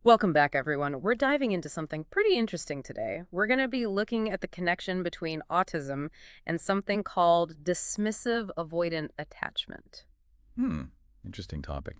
Welcome back, everyone. We're diving into something pretty interesting today. We're going to be looking at the connection between autism and something called dismissive-avoidant attachment. Hmm. Interesting topic.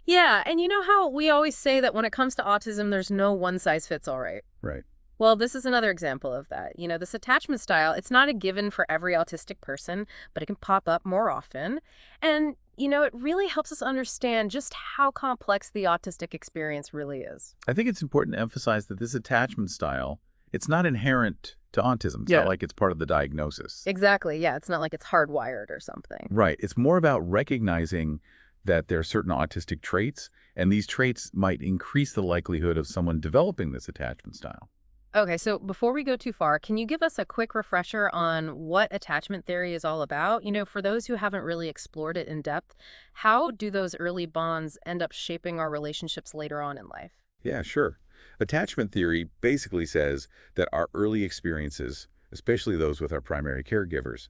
Yeah, and you know how we always say that when it comes to autism, there's no one-size-fits-all, right? Right. Well, this is another example of that. This attachment style, it's not a given for every autistic person, but it can pop up more often. And, it really helps us understand just how complex the autistic experience really is. I think it's important to emphasize that this attachment style, it's not inherent to autism. It's not Yeah. like it's part of the diagnosis. Exactly. Yeah, it's not like it's hardwired or something. Right. It's more about recognizing that there are certain autistic traits, and these traits might increase the likelihood of someone developing this attachment style. Okay, so before we go too far, can you give us a quick refresher on what attachment theory is all about? For those who haven't really explored it in depth, how do those early bonds end up shaping our relationships later on in life? Yeah, sure. Attachment theory basically says that our early experiences, especially those with our primary caregivers,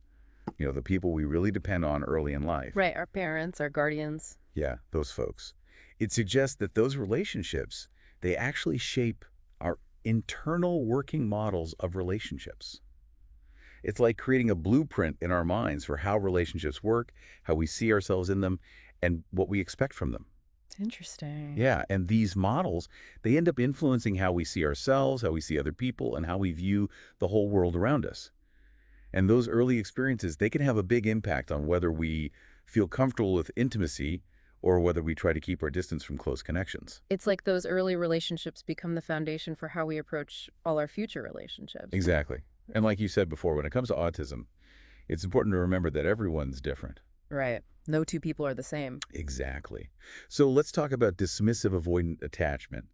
the people we really depend on early in life, Right, our parents, our guardians. yeah, those folks. It suggests that those relationships, they actually shape our internal working models of relationships. It's like creating a blueprint in our minds for how relationships work, how we see ourselves in them, and what we expect from them. Interesting. Yeah, and these models, they end up influencing how we see ourselves, how we see other people, and how we view the whole world around us. And those early experiences, they can have a big impact on whether we feel comfortable with intimacy or whether we try to keep our distance from close connections. It's like those early relationships become the foundation for how we approach all our future relationships. Exactly. And like you said before, when it comes to autism, it's important to remember that everyone's different. Right. No two people are the same. Exactly. So let's talk about dismissive avoidant attachment.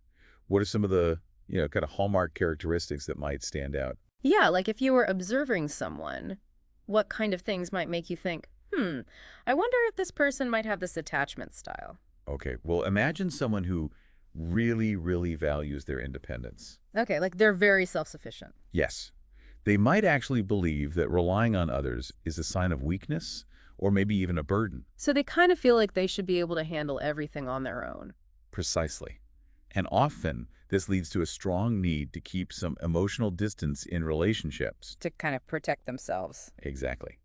What are some of the, kind of hallmark characteristics that might stand out? Yeah, like if you were observing someone, what kind of things might make you think, I wonder if this person might have this attachment style? Okay, well, imagine someone who really, really values their independence. Okay, like they're very self-sufficient. Yes, they might actually believe that relying on others is a sign of weakness or maybe even a burden. So they kind of feel like they should be able to handle everything on their own. Precisely. And often, this leads to a strong need to keep some emotional distance in relationships. To kind of protect themselves. Exactly.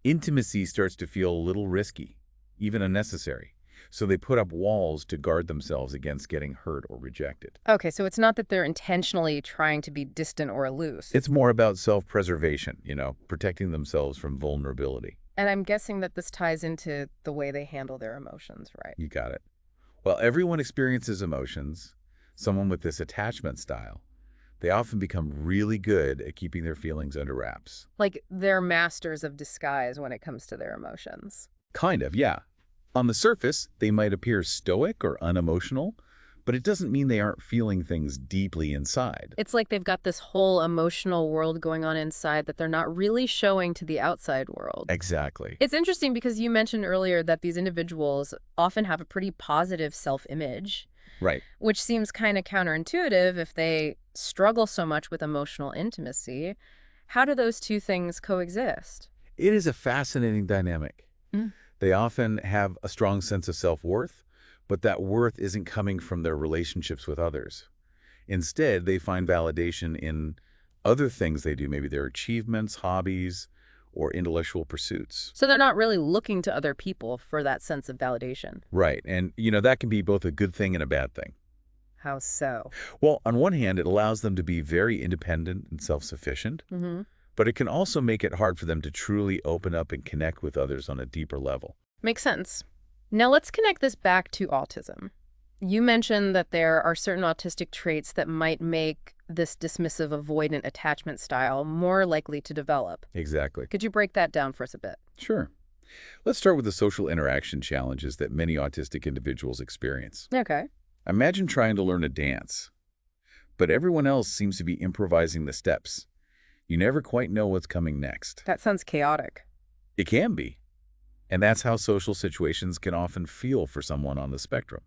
Intimacy starts to feel a little risky, even unnecessary. So they put up walls to guard themselves against getting hurt or rejected. Okay, so it's not that they're intentionally trying to be distant or aloof. It's more about self-preservation, protecting themselves from vulnerability. And I'm guessing that this ties into the way they handle their emotions, right? You got it. Well, everyone experiences emotions. Someone with this attachment style, they often become really good at keeping their feelings under wraps. Like they're masters of disguise when it comes to their emotions. Kind of, yeah. On the surface, they might appear stoic or unemotional, but it doesn't mean they aren't feeling things deeply inside. It's like they've got this whole emotional world going on inside that they're not really showing to the outside world. Exactly. It's interesting because you mentioned earlier that these individuals often have a pretty positive self-image, Right. which seems kind of counterintuitive if they struggle so much with emotional intimacy. How do those two things coexist? It is a fascinating dynamic. Mm. They often have a strong sense of self-worth, but that worth isn't coming from their relationships with others. Instead, they find validation in other things they do, maybe their achievements, hobbies, or intellectual pursuits. So they're not really looking to other people for that sense of validation. Right. And, that can be both a good thing and a bad thing. How so? Well, on one hand, it allows them to be very independent and self-sufficient, Mm-hmm. but it can also make it hard for them to truly open up and connect with others on a deeper level. Makes sense. Now let's connect this back to autism. You mentioned that there are certain autistic traits that might make this dismissive-avoidant attachment style more likely to develop. Exactly. Could you break that down for us a bit? Sure. Let's start with the social interaction challenges that many autistic individuals experience. Okay. Imagine trying to learn a dance, but everyone else seems to be improvising the steps. You never quite know what's coming next. That sounds chaotic. It can be. And that's how social situations can often feel for someone on the spectrum.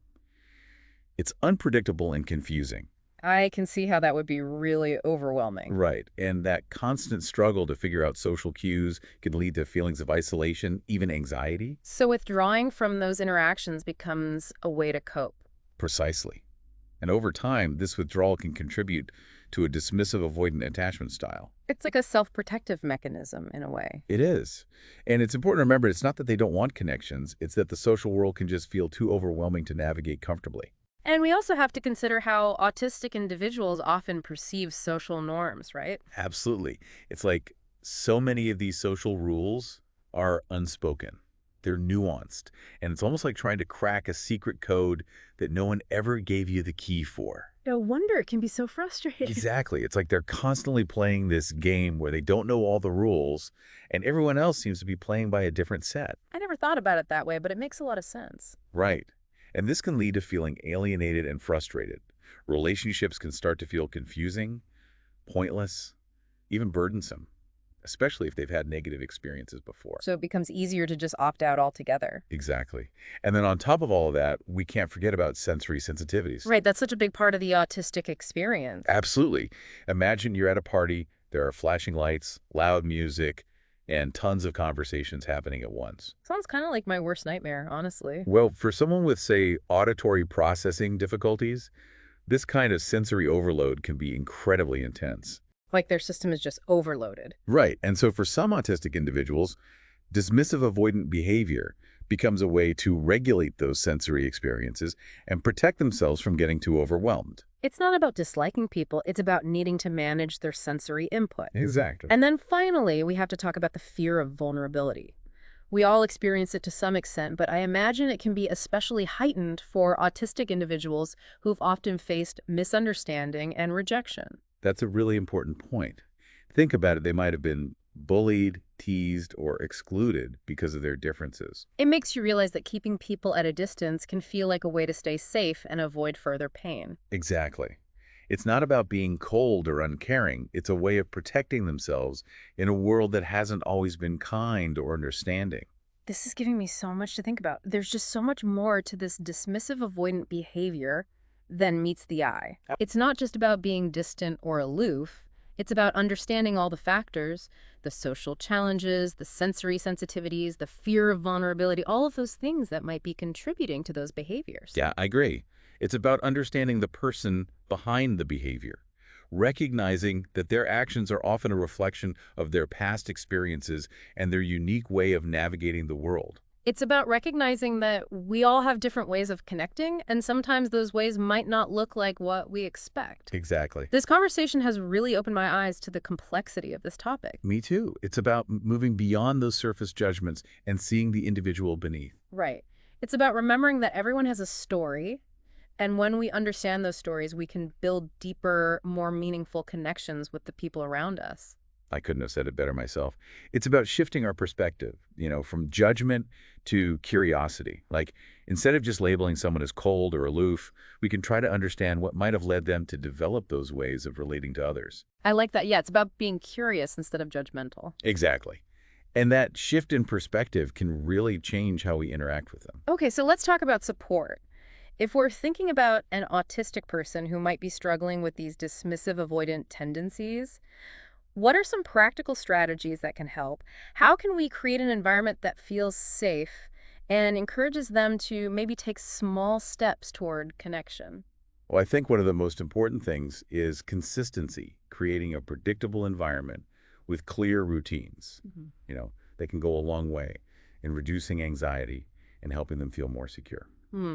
It's unpredictable and confusing. I can see how that would be really overwhelming. Right. And that constant struggle to figure out social cues can lead to feelings of isolation, even anxiety. So withdrawing from those interactions becomes a way to cope. Precisely. And over time, this withdrawal can contribute to a dismissive-avoidant attachment style. It's like a self-protective mechanism in a way. It is. And it's important to remember it's not that they don't want connections, it's that the social world can just feel too overwhelming to navigate comfortably. And we also have to consider how autistic individuals often perceive social norms, right? Absolutely. It's like so many of these social rules are unspoken. They're nuanced. And it's almost like trying to crack a secret code that no one ever gave you the key for. No wonder it can be so frustrating. Exactly. It's like they're constantly playing this game where they don't know all the rules, and everyone else seems to be playing by a different set. I never thought about it that way, but it makes a lot of sense. Right. And this can lead to feeling alienated and frustrated. Relationships can start to feel confusing, pointless, even burdensome, especially if they've had negative experiences before. So it becomes easier to just opt out altogether. Exactly. And then on top of all of that, we can't forget about sensory sensitivities. Right, that's such a big part of the autistic experience. Absolutely. Imagine you're at a party, there are flashing lights, loud music, and tons of conversations happening at once. Sounds kind of like my worst nightmare, honestly. Well, for someone with, say, auditory processing difficulties, this kind of sensory overload can be incredibly intense. Like their system is just overloaded. Right. And so for some autistic individuals, dismissive-avoidant behavior becomes a way to regulate those sensory experiences and protect themselves from getting too overwhelmed. It's not about disliking people, it's about needing to manage their sensory input. Exactly. And then finally, we have to talk about the fear of vulnerability. We all experience it to some extent, but I imagine it can be especially heightened for autistic individuals who've often faced misunderstanding and rejection. That's a really important point. Think about it, they might have been bullied, teased, or excluded because of their differences. It makes you realize that keeping people at a distance can feel like a way to stay safe and avoid further pain. Exactly. It's not about being cold or uncaring. It's a way of protecting themselves in a world that hasn't always been kind or understanding. This is giving me so much to think about. There's just so much more to this dismissive avoidant behavior than meets the eye. It's not just about being distant or aloof. It's about understanding all the factors, the social challenges, the sensory sensitivities, the fear of vulnerability, all of those things that might be contributing to those behaviors. Yeah, I agree. It's about understanding the person behind the behavior, recognizing that their actions are often a reflection of their past experiences and their unique way of navigating the world. It's about recognizing that we all have different ways of connecting, and sometimes those ways might not look like what we expect. Exactly. This conversation has really opened my eyes to the complexity of this topic. Me too. It's about moving beyond those surface judgments and seeing the individual beneath. Right. It's about remembering that everyone has a story, and when we understand those stories, we can build deeper, more meaningful connections with the people around us. I couldn't have said it better myself. It's about shifting our perspective, from judgment to curiosity. Like, instead of just labeling someone as cold or aloof, we can try to understand what might have led them to develop those ways of relating to others. I like that. Yeah, it's about being curious instead of judgmental. Exactly. And that shift in perspective can really change how we interact with them. Okay, so let's talk about support. If we're thinking about an autistic person who might be struggling with these dismissive avoidant tendencies, what are some practical strategies that can help? How can we create an environment that feels safe and encourages them to maybe take small steps toward connection? Well, I think one of the most important things is consistency, creating a predictable environment with clear routines. They can go a long way in reducing anxiety and helping them feel more secure.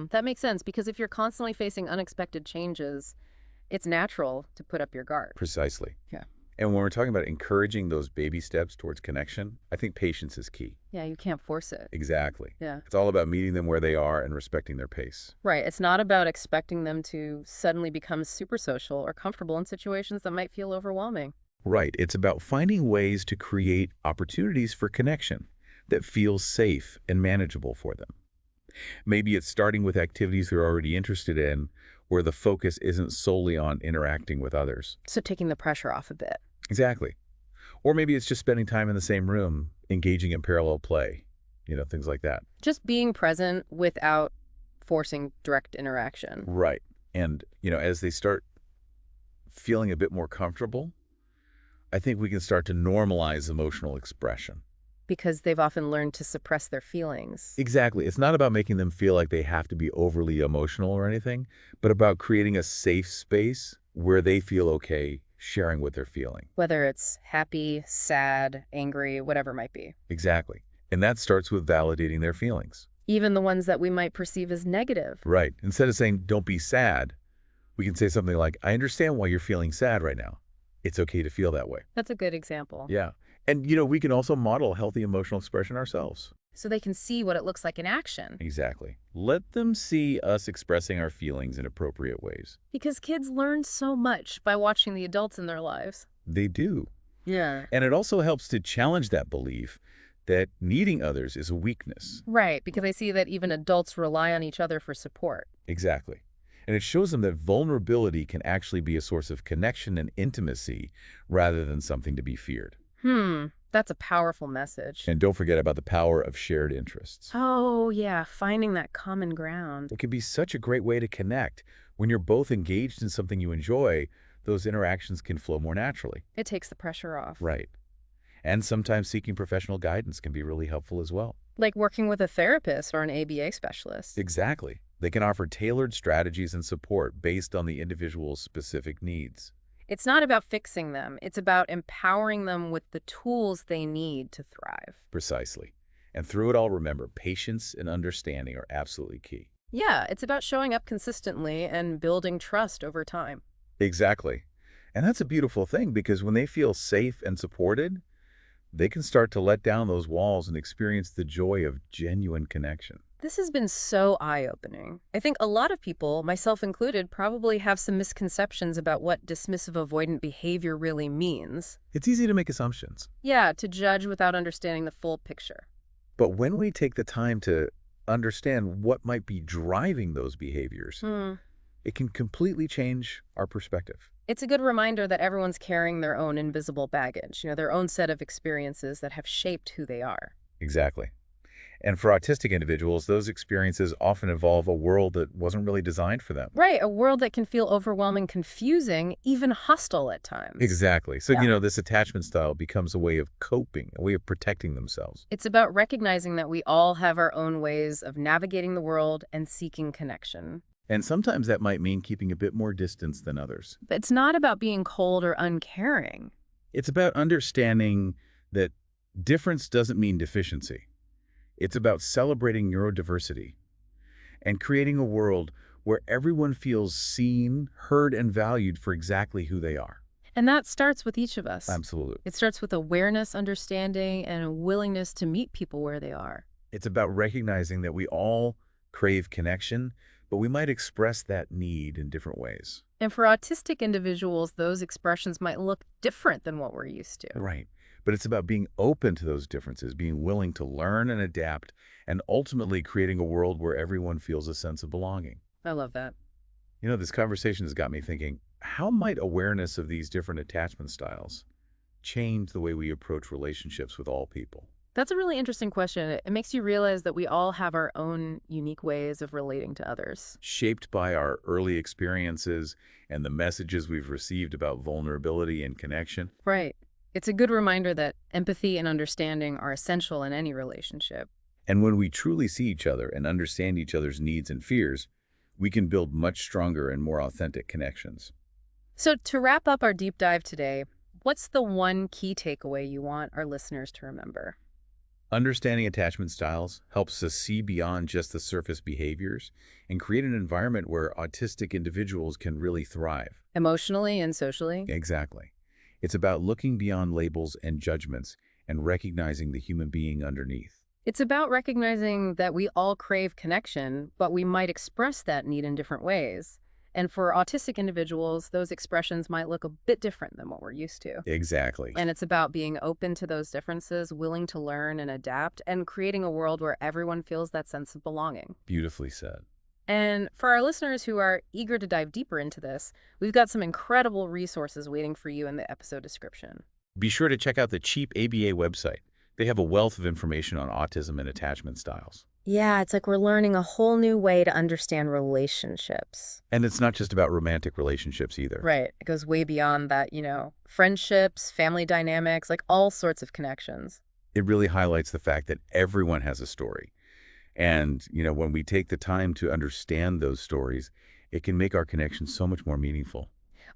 That makes sense, because if you're constantly facing unexpected changes, it's natural to put up your guard. Precisely. Yeah. And when we're talking about encouraging those baby steps towards connection, I think patience is key. Yeah, you can't force it. Exactly. Yeah. It's all about meeting them where they are and respecting their pace. Right. It's not about expecting them to suddenly become super social or comfortable in situations that might feel overwhelming. Right. It's about finding ways to create opportunities for connection that feel safe and manageable for them. Maybe it's starting with activities they're already interested in, where the focus isn't solely on interacting with others. So taking the pressure off a bit. Exactly. Or maybe it's just spending time in the same room, engaging in parallel play, things like that. Just being present without forcing direct interaction. Right. And, as they start feeling a bit more comfortable, I think we can start to normalize emotional expression. Because they've often learned to suppress their feelings. Exactly. It's not about making them feel like they have to be overly emotional or anything, but about creating a safe space where they feel okay sharing what they're feeling. Whether it's happy, sad, angry, whatever it might be. Exactly. And that starts with validating their feelings. Even the ones that we might perceive as negative. Right. Instead of saying, don't be sad, we can say something like, I understand why you're feeling sad right now. It's okay to feel that way. That's a good example. Yeah. And, we can also model healthy emotional expression ourselves. So they can see what it looks like in action. Exactly. Let them see us expressing our feelings in appropriate ways. Because kids learn so much by watching the adults in their lives. They do. Yeah. And it also helps to challenge that belief that needing others is a weakness. Right, because they see that even adults rely on each other for support. Exactly. And it shows them that vulnerability can actually be a source of connection and intimacy rather than something to be feared. That's a powerful message. And don't forget about the power of shared interests. Oh, yeah, finding that common ground. It can be such a great way to connect. When you're both engaged in something you enjoy, those interactions can flow more naturally. It takes the pressure off. Right. And sometimes seeking professional guidance can be really helpful as well. Like working with a therapist or an ABA specialist. Exactly. They can offer tailored strategies and support based on the individual's specific needs. It's not about fixing them. It's about empowering them with the tools they need to thrive. Precisely. And through it all, remember, patience and understanding are absolutely key. Yeah, it's about showing up consistently and building trust over time. Exactly. And that's a beautiful thing because when they feel safe and supported, they can start to let down those walls and experience the joy of genuine connection. This has been so eye-opening. I think a lot of people, myself included, probably have some misconceptions about what dismissive-avoidant behavior really means. It's easy to make assumptions. Yeah, to judge without understanding the full picture. But when we take the time to understand what might be driving those behaviors, it can completely change our perspective. It's a good reminder that everyone's carrying their own invisible baggage, their own set of experiences that have shaped who they are. Exactly. And for autistic individuals, those experiences often involve a world that wasn't really designed for them. Right, a world that can feel overwhelming, confusing, even hostile at times. Exactly. So, Yeah. this attachment style becomes a way of coping, a way of protecting themselves. It's about recognizing that we all have our own ways of navigating the world and seeking connection. And sometimes that might mean keeping a bit more distance than others. But it's not about being cold or uncaring. It's about understanding that difference doesn't mean deficiency. It's about celebrating neurodiversity and creating a world where everyone feels seen, heard, and valued for exactly who they are. And that starts with each of us. Absolutely. It starts with awareness, understanding, and a willingness to meet people where they are. It's about recognizing that we all crave connection, but we might express that need in different ways. And for autistic individuals, those expressions might look different than what we're used to. Right. But it's about being open to those differences, being willing to learn and adapt, and ultimately creating a world where everyone feels a sense of belonging. I love that. This conversation has got me thinking, how might awareness of these different attachment styles change the way we approach relationships with all people? That's a really interesting question. It makes you realize that we all have our own unique ways of relating to others. Shaped by our early experiences and the messages we've received about vulnerability and connection. Right. It's a good reminder that empathy and understanding are essential in any relationship. And when we truly see each other and understand each other's needs and fears, we can build much stronger and more authentic connections. So to wrap up our deep dive today, what's the one key takeaway you want our listeners to remember? Understanding attachment styles helps us see beyond just the surface behaviors and create an environment where autistic individuals can really thrive. Emotionally and socially? Exactly. It's about looking beyond labels and judgments and recognizing the human being underneath. It's about recognizing that we all crave connection, but we might express that need in different ways. And for autistic individuals, those expressions might look a bit different than what we're used to. Exactly. And it's about being open to those differences, willing to learn and adapt, and creating a world where everyone feels that sense of belonging. Beautifully said. And for our listeners who are eager to dive deeper into this, we've got some incredible resources waiting for you in the episode description. Be sure to check out the Cheap ABA website. They have a wealth of information on autism and attachment styles. Yeah, it's like we're learning a whole new way to understand relationships. And it's not just about romantic relationships either. Right. It goes way beyond that, friendships, family dynamics, like all sorts of connections. It really highlights the fact that everyone has a story. And, when we take the time to understand those stories, it can make our connection so much more meaningful.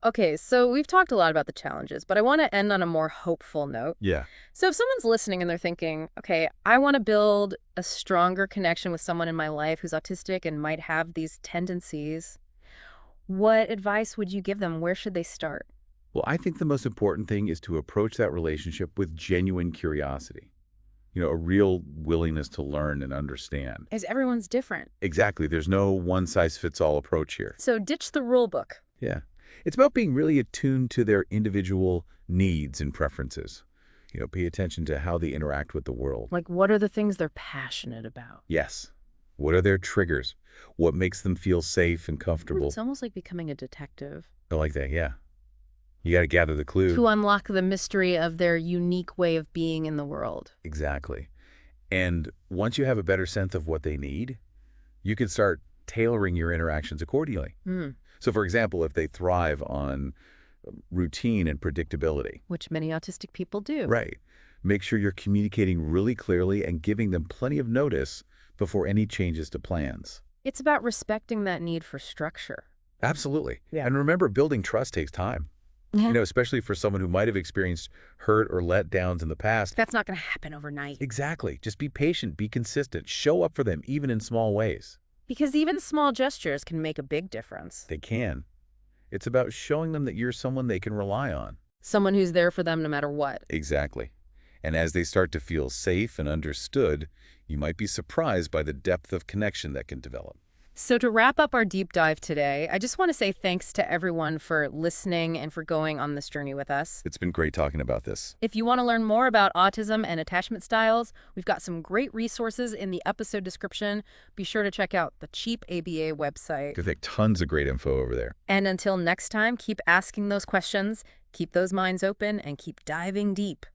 Okay, so we've talked a lot about the challenges, but I want to end on a more hopeful note. Yeah. So if someone's listening and they're thinking, okay, I want to build a stronger connection with someone in my life who's autistic and might have these tendencies, what advice would you give them? Where should they start? Well, I think the most important thing is to approach that relationship with genuine curiosity, a real willingness to learn and understand. As everyone's different. Exactly. There's no one-size-fits-all approach here. So ditch the rule book. Yeah. It's about being really attuned to their individual needs and preferences. Pay attention to how they interact with the world. Like, what are the things they're passionate about? Yes. What are their triggers? What makes them feel safe and comfortable? It's almost like becoming a detective. I like that, yeah. You got to gather the clue. To unlock the mystery of their unique way of being in the world. Exactly. And once you have a better sense of what they need, you can start tailoring your interactions accordingly. So, for example, if they thrive on routine and predictability. Which many autistic people do. Right. Make sure you're communicating really clearly and giving them plenty of notice before any changes to plans. It's about respecting that need for structure. Absolutely. Yeah. And remember, building trust takes time. Especially for someone who might have experienced hurt or letdowns in the past. That's not going to happen overnight. Exactly. Just be patient, be consistent, show up for them, even in small ways. Because even small gestures can make a big difference. They can. It's about showing them that you're someone they can rely on. Someone who's there for them no matter what. Exactly. And as they start to feel safe and understood, you might be surprised by the depth of connection that can develop. So to wrap up our deep dive today, I just want to say thanks to everyone for listening and for going on this journey with us. It's been great talking about this. If you want to learn more about autism and attachment styles, we've got some great resources in the episode description. Be sure to check out the Cheap ABA website. There's tons of great info over there. And until next time, keep asking those questions, keep those minds open, and keep diving deep.